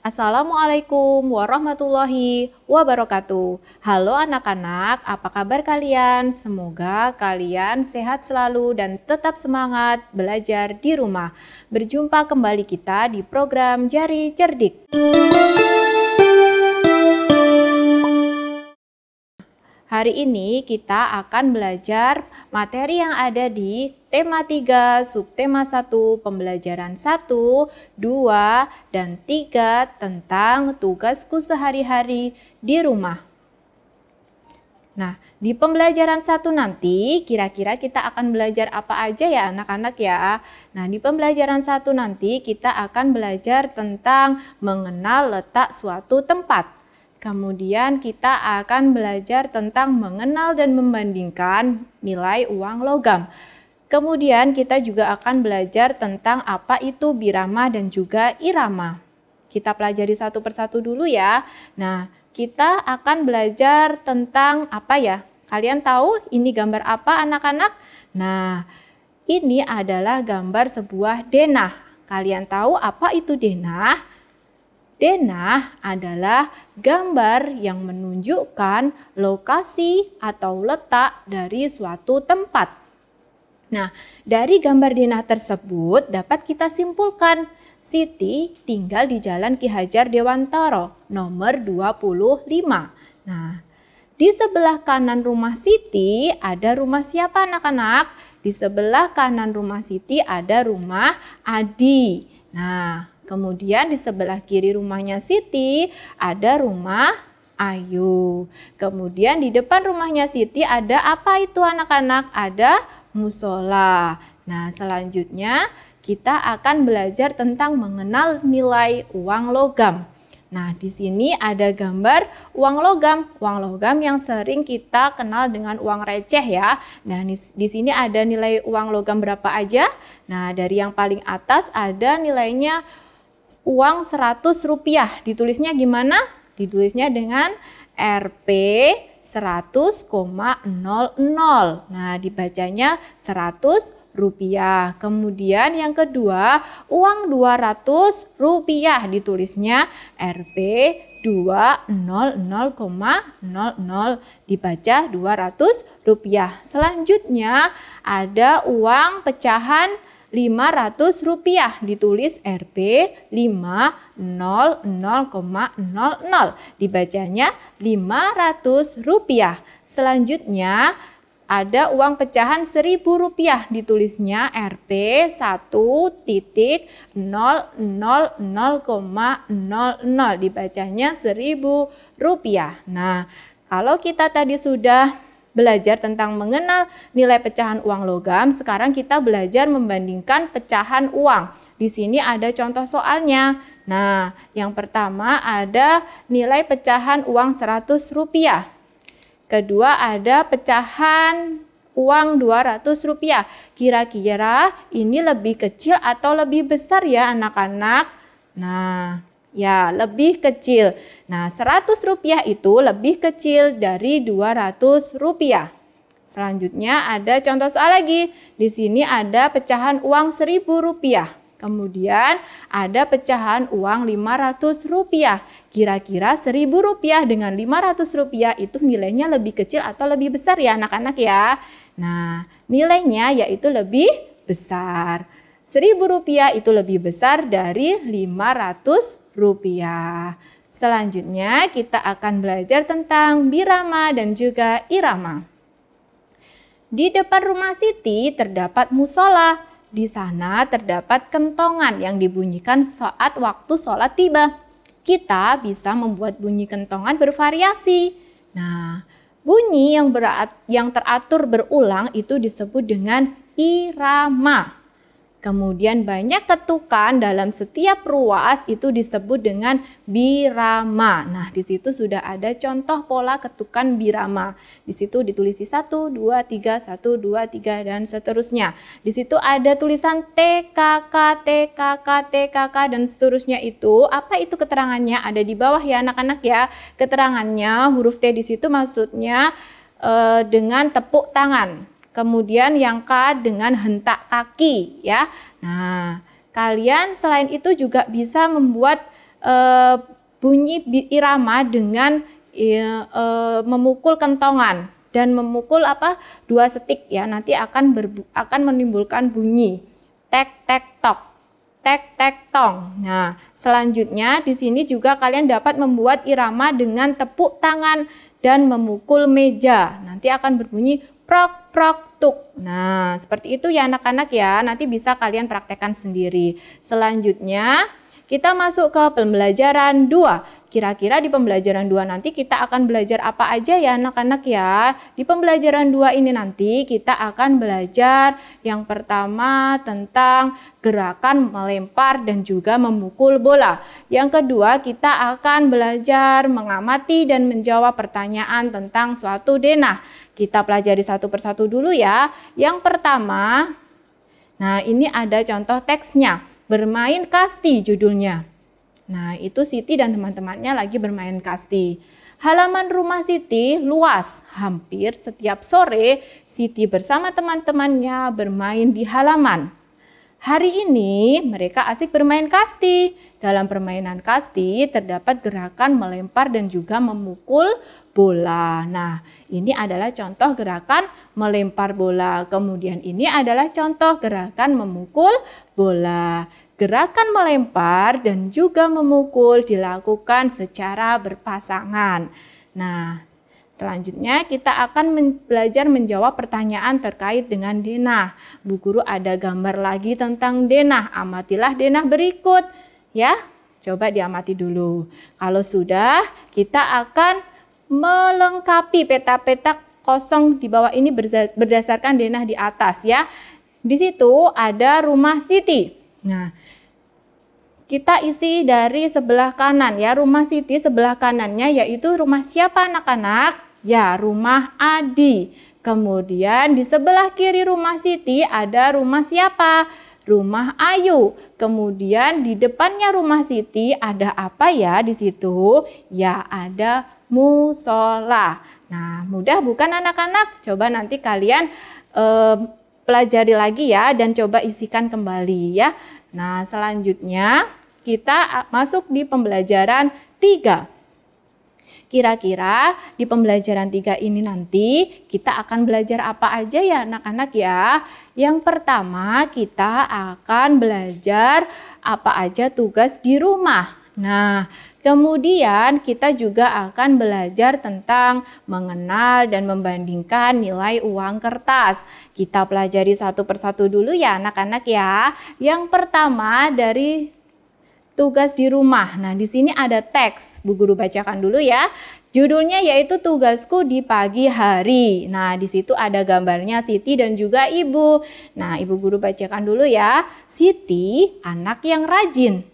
Assalamualaikum warahmatullahi wabarakatuh. Halo anak-anak, apa kabar kalian? Semoga kalian sehat selalu dan tetap semangat belajar di rumah. Berjumpa kembali kita di program Jari Cerdik. Hari ini kita akan belajar materi yang ada di tema 3, subtema 1, pembelajaran 1, 2, dan 3 tentang tugasku sehari-hari di rumah. Nah, di pembelajaran 1 nanti kira-kira kita akan belajar apa aja ya anak-anak ya? Nah, di pembelajaran 1 nanti kita akan belajar tentang mengenal letak suatu tempat. Kemudian kita akan belajar tentang mengenal dan membandingkan nilai uang logam. Kemudian kita juga akan belajar tentang apa itu birama dan juga irama. Kita pelajari satu persatu dulu ya. Nah, kita akan belajar tentang apa ya? Kalian tahu ini gambar apa anak-anak? Nah, ini adalah gambar sebuah denah. Kalian tahu apa itu denah? Denah adalah gambar yang menunjukkan lokasi atau letak dari suatu tempat. Nah, dari gambar denah tersebut dapat kita simpulkan Siti tinggal di Jalan Ki Hajar Dewantara nomor 25. Nah, di sebelah kanan rumah Siti ada rumah siapa anak-anak? Di sebelah kanan rumah Siti ada rumah Adi. Nah, kemudian di sebelah kiri rumahnya Siti ada rumah Ayu. Kemudian di depan rumahnya Siti ada apa itu anak-anak? Ada musola. Nah, selanjutnya kita akan belajar tentang mengenal nilai uang logam. Nah, di sini ada gambar uang logam. Uang logam yang sering kita kenal dengan uang receh ya. Nah, di sini ada nilai uang logam berapa aja? Nah, dari yang paling atas ada nilainya uang Rp100. Ditulisnya gimana? Ditulisnya dengan Rp 100,00. Nah, dibacanya Rp100. Kemudian yang kedua, uang Rp200 ditulisnya Rp 200,00, dibaca Rp200. Selanjutnya ada uang pecahan Rp500, ditulis Rp 500,00, dibacanya Rp500. Selanjutnya ada uang pecahan Rp1.000, ditulisnya Rp 1.000,00, dibacanya Rp1.000. Nah, kalau kita tadi sudah belajar tentang mengenal nilai pecahan uang logam, sekarang kita belajar membandingkan pecahan uang. Di sini ada contoh soalnya. Nah, yang pertama ada nilai pecahan uang Rp100. Kedua ada pecahan uang Rp200. Kira-kira ini lebih kecil atau lebih besar ya anak-anak? Nah, ya lebih kecil. Nah, Rp100 itu lebih kecil dari Rp200. Selanjutnya ada contoh soal lagi. Di sini ada pecahan uang Rp1.000. Kemudian ada pecahan uang Rp500. Kira-kira Rp1.000 dengan Rp500 itu nilainya lebih kecil atau lebih besar ya anak-anak ya? Nah, nilainya yaitu lebih besar. Rp1.000 itu lebih besar dari Rp500. Selanjutnya kita akan belajar tentang birama dan juga irama. Di depan rumah Siti terdapat musola. Di sana terdapat kentongan yang dibunyikan saat waktu sholat tiba. Kita bisa membuat bunyi kentongan bervariasi. Nah, bunyi yang teratur berulang itu disebut dengan irama. Kemudian banyak ketukan dalam setiap ruas itu disebut dengan birama. Nah, di situ sudah ada contoh pola ketukan birama. Di situ ditulis 1, 2, 3, 1, 2, 3 dan seterusnya. Di situ ada tulisan TKK, TKK, TKK dan seterusnya itu. Apa itu keterangannya? Ada di bawah ya anak-anak ya. Keterangannya huruf T di situ maksudnya dengan tepuk tangan. Kemudian yang K dengan hentak kaki ya. Nah, kalian selain itu juga bisa membuat bunyi irama dengan memukul kentongan dan memukul 2 setik ya, nanti akan menimbulkan bunyi tek tek tok, tek tek tong. Nah, selanjutnya di sini juga kalian dapat membuat irama dengan tepuk tangan dan memukul meja. Nanti akan berbunyi prok prok tuk. Nah, seperti itu ya anak-anak ya. Nanti bisa kalian praktekkan sendiri. Selanjutnya kita masuk ke pembelajaran 2. Kira-kira di pembelajaran 2 nanti kita akan belajar apa aja ya anak-anak ya. Di pembelajaran 2 ini nanti kita akan belajar yang pertama tentang gerakan melempar dan juga memukul bola. Yang kedua kita akan belajar mengamati dan menjawab pertanyaan tentang suatu denah. Kita pelajari satu persatu dulu ya. Yang pertama, nah ini ada contoh teksnya. Bermain kasti judulnya. Nah, itu Siti dan teman-temannya lagi bermain kasti. Halaman rumah Siti luas. Hampir setiap sore Siti bersama teman-temannya bermain di halaman. Hari ini mereka asik bermain kasti. Dalam permainan kasti terdapat gerakan melempar dan juga memukul bola. Nah, ini adalah contoh gerakan melempar bola. Kemudian ini adalah contoh gerakan memukul bola. Gerakan melempar dan juga memukul dilakukan secara berpasangan. Nah, selanjutnya kita akan belajar menjawab pertanyaan terkait dengan denah. Bu Guru ada gambar lagi tentang denah. Amatilah denah berikut ya. Coba diamati dulu. Kalau sudah, kita akan melengkapi peta-peta kosong di bawah ini berdasarkan denah di atas ya. Di situ ada rumah Siti. Nah, kita isi dari sebelah kanan ya. Rumah Siti sebelah kanannya yaitu rumah siapa anak-anak? Ya, rumah Adi. Kemudian di sebelah kiri rumah Siti ada rumah siapa? Rumah Ayu. Kemudian di depannya rumah Siti ada apa ya di situ? Ya, ada musola. Nah, mudah bukan anak-anak? Coba nanti kalian pelajari lagi ya dan coba isikan kembali ya. Nah, selanjutnya kita masuk di pembelajaran 3. Kira-kira di pembelajaran 3 ini nanti kita akan belajar apa aja ya anak-anak ya. Yang pertama kita akan belajar apa aja tugas di rumah. Nah, kemudian kita juga akan belajar tentang mengenal dan membandingkan nilai uang kertas. Kita pelajari satu persatu dulu ya anak-anak ya. Yang pertama dari tugas di rumah. Nah, di sini ada teks. Bu Guru bacakan dulu ya. Judulnya yaitu tugasku di pagi hari. Nah, di situ ada gambarnya Siti dan juga Ibu. Nah, Ibu Guru bacakan dulu ya. Siti, anak yang rajin.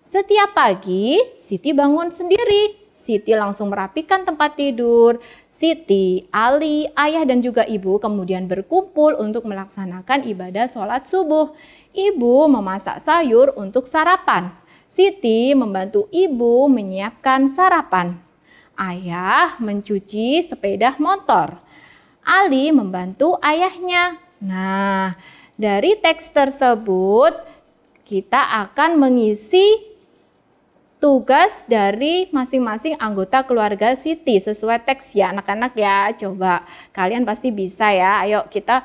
Setiap pagi, Siti bangun sendiri. Siti langsung merapikan tempat tidur. Siti, Ali, ayah dan juga ibu kemudian berkumpul untuk melaksanakan ibadah sholat subuh. Ibu memasak sayur untuk sarapan. Siti membantu ibu menyiapkan sarapan. Ayah mencuci sepeda motor. Ali membantu ayahnya. Nah, dari teks tersebut kita akan mengisi tugas dari masing-masing anggota keluarga Siti sesuai teks ya anak-anak ya. Coba kalian pasti bisa ya. Ayo kita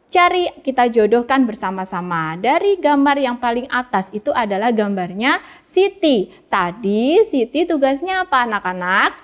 cari, kita jodohkan bersama-sama. Dari gambar yang paling atas itu adalah gambarnya Siti. Tadi Siti tugasnya apa anak-anak?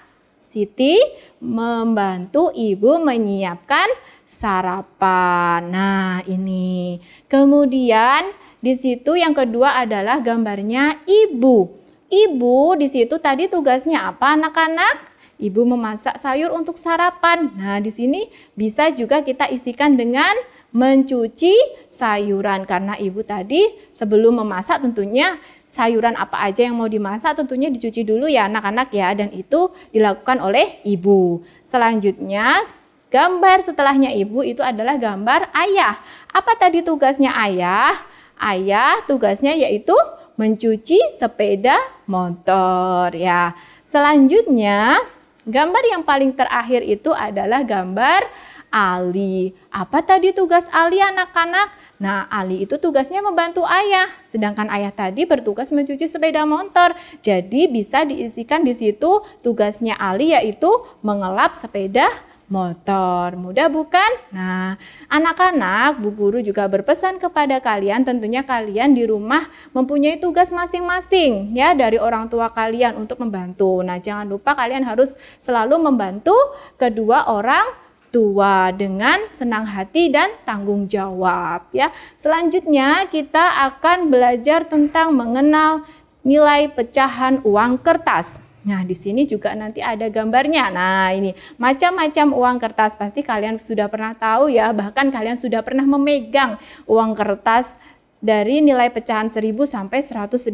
Siti membantu ibu menyiapkan sarapan. Nah, ini. Kemudian di situ yang kedua adalah gambarnya ibu. Ibu di situ tadi tugasnya apa anak-anak? Ibu memasak sayur untuk sarapan. Nah, di sini bisa juga kita isikan dengan mencuci sayuran karena ibu tadi sebelum memasak tentunya sayuran apa aja yang mau dimasak tentunya dicuci dulu ya anak-anak ya, dan itu dilakukan oleh ibu. Selanjutnya gambar setelahnya ibu itu adalah gambar ayah. Apa tadi tugasnya ayah? Ayah tugasnya yaitu mencuci sepeda motor ya. Selanjutnya gambar yang paling terakhir itu adalah gambar Ali. Apa tadi tugas Ali anak-anak? Nah, Ali itu tugasnya membantu ayah, sedangkan ayah tadi bertugas mencuci sepeda motor. Jadi bisa diisikan di situ tugasnya Ali yaitu mengelap sepeda motor. Mudah bukan? Nah, anak-anak, Bu Guru juga berpesan kepada kalian, tentunya kalian di rumah mempunyai tugas masing-masing ya dari orang tua kalian untuk membantu. Nah, jangan lupa kalian harus selalu membantu kedua orang tua dengan senang hati dan tanggung jawab ya. Selanjutnya kita akan belajar tentang mengenal nilai pecahan uang kertas. Nah, di sini juga nanti ada gambarnya. Nah, ini macam-macam uang kertas. Pasti kalian sudah pernah tahu ya, bahkan kalian sudah pernah memegang uang kertas dari nilai pecahan 1.000 sampai 100.000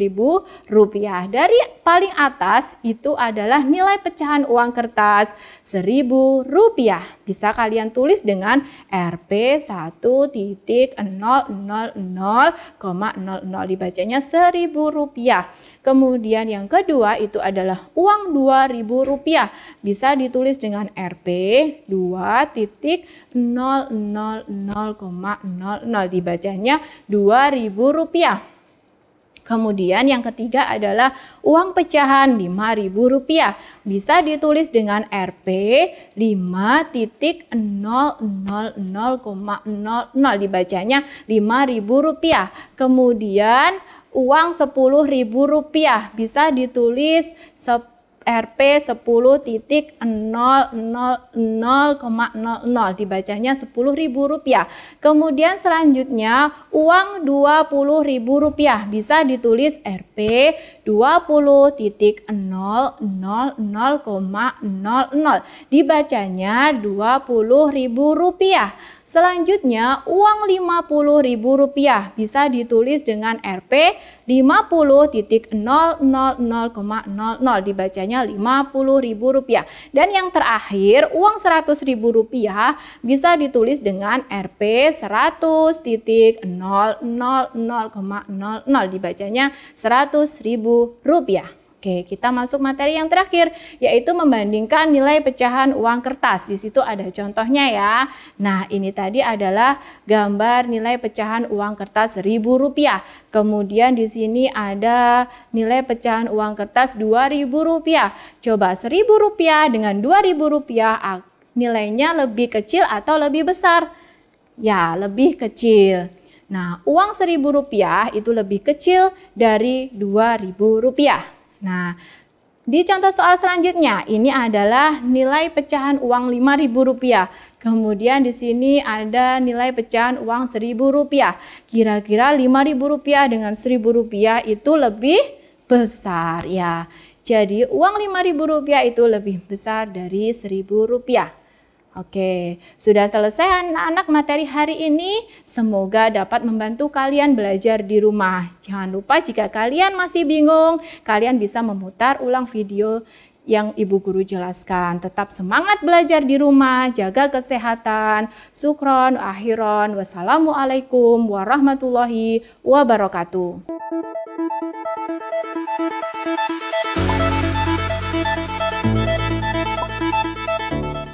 rupiah. Dari paling atas itu adalah nilai pecahan uang kertas 1.000 rupiah. Bisa kalian tulis dengan Rp 1.000,00,00 dibacanya 1.000 rupiah. Kemudian yang kedua itu adalah uang 2.000 rupiah. Bisa ditulis dengan Rp 2.000,00 dibacanya 2.000 rupiah. Kemudian yang ketiga adalah uang pecahan 5.000 rupiah. Bisa ditulis dengan Rp 5.000,00 dibacanya 5.000 rupiah. Kemudian uang 10.000 rupiah bisa ditulis Rp 10.000,00 dibacanya 10.000 rupiah. Kemudian selanjutnya uang 20.000 rupiah bisa ditulis Rp 20.000,00 dibacanya 20.000 rupiah. Selanjutnya uang 50.000 rupiah bisa ditulis dengan Rp 50.000,00 dibacanya 50.000 rupiah. Dan yang terakhir uang 100.000 rupiah bisa ditulis dengan Rp 100.000,00 dibacanya 100.000 rupiah. Oke, kita masuk materi yang terakhir, yaitu membandingkan nilai pecahan uang kertas. Di situ ada contohnya ya. Nah, ini tadi adalah gambar nilai pecahan uang kertas 1.000 rupiah. Kemudian di sini ada nilai pecahan uang kertas 2.000 rupiah. Coba 1.000 rupiah dengan 2.000 rupiah, nilainya lebih kecil atau lebih besar? Ya, lebih kecil. Nah, uang 1.000 rupiah itu lebih kecil dari 2.000 rupiah. Nah, di contoh soal selanjutnya, ini adalah nilai pecahan uang 5.000 rupiah. Kemudian di sini ada nilai pecahan uang 1.000 rupiah. Kira-kira 5.000 rupiah dengan 1.000 rupiah itu lebih besar ya. Jadi uang 5.000 rupiah itu lebih besar dari 1.000 rupiah. Oke, sudah selesai anak-anak materi hari ini. Semoga dapat membantu kalian belajar di rumah. Jangan lupa jika kalian masih bingung, kalian bisa memutar ulang video yang Ibu Guru jelaskan. Tetap semangat belajar di rumah, jaga kesehatan. Syukron, akhiron, wassalamualaikum warahmatullahi wabarakatuh.